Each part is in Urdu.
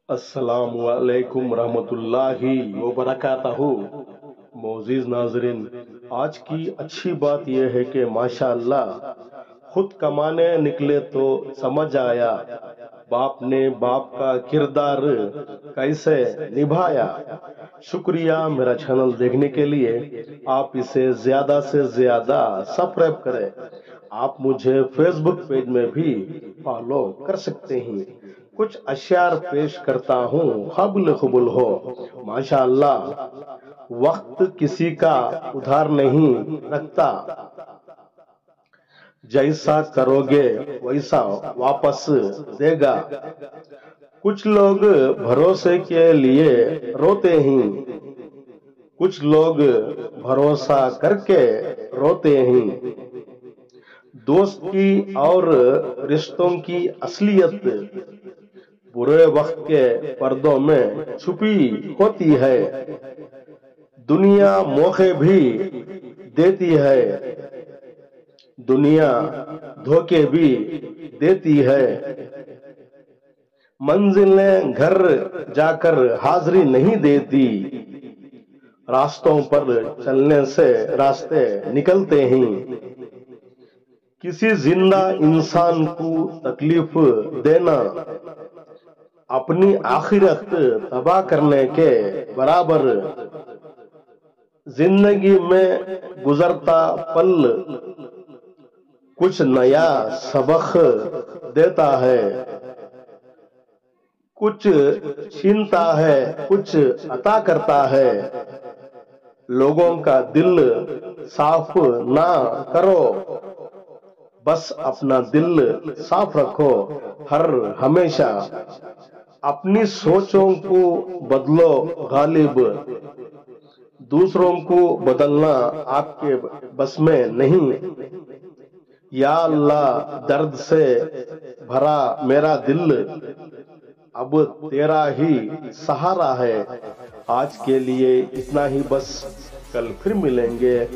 السلام علیکم ورحمۃ اللہ وبرکاتہ۔ معزز ناظرین، آج کی اچھی بات یہ ہے کہ ماشاء اللہ خود کمانے نکلے تو سمجھ آیا باپ نے باپ کا کردار کیسے نبھایا۔ شکریہ میرا چینل دیکھنے کے لیے۔ آپ اسے زیادہ سے زیادہ سبسکرائب کریں۔ آپ مجھے فیس بک پیج میں بھی فالو کر سکتے ہیں۔ کچھ اشعار پیش کرتا ہوں، قابل قبول ہو۔ ماشاء اللہ وقت کسی کا ادھار نہیں رکھتا، جیسا کرو گے ویسا واپس دے گا۔ کچھ لوگ بھروسے کے لیے روتے ہیں، کچھ لوگ بھروسہ کر کے روتے ہیں۔ دوست کی اور رشتوں کی اصلیت برے وقت کے پردوں میں چھپی ہوتی ہے۔ دنیا موقع بھی دیتی ہے، دنیا دھوکے بھی دیتی ہے۔ منزلیں گھر جا کر حاضری نہیں دیتی، راستوں پر چلنے سے راستے نکلتے ہیں۔ کسی زندہ انسان کو تکلیف دینا اپنی آخرت تباہ کرنے کے برابر۔ زندگی میں گزرتا پل کچھ نیا سبق دیتا ہے، کچھ چھینتا ہے، کچھ عطا کرتا ہے۔ لوگوں کا دل صاف نہ کرو، بس اپنا دل صاف رکھو۔ ہر ہمیشہ اپنی سوچوں کو بدلو غالب، دوسروں کو بدلنا آپ کے بس میں نہیں۔ یا اللہ درد سے بھرا میرا دل اب تیرا ہی سہارا ہے۔ آج کے لیے اتنا ہی بس، کل پھر ملیں گے،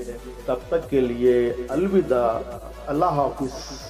تب تک کے لیے الوداع، اللہ حافظ۔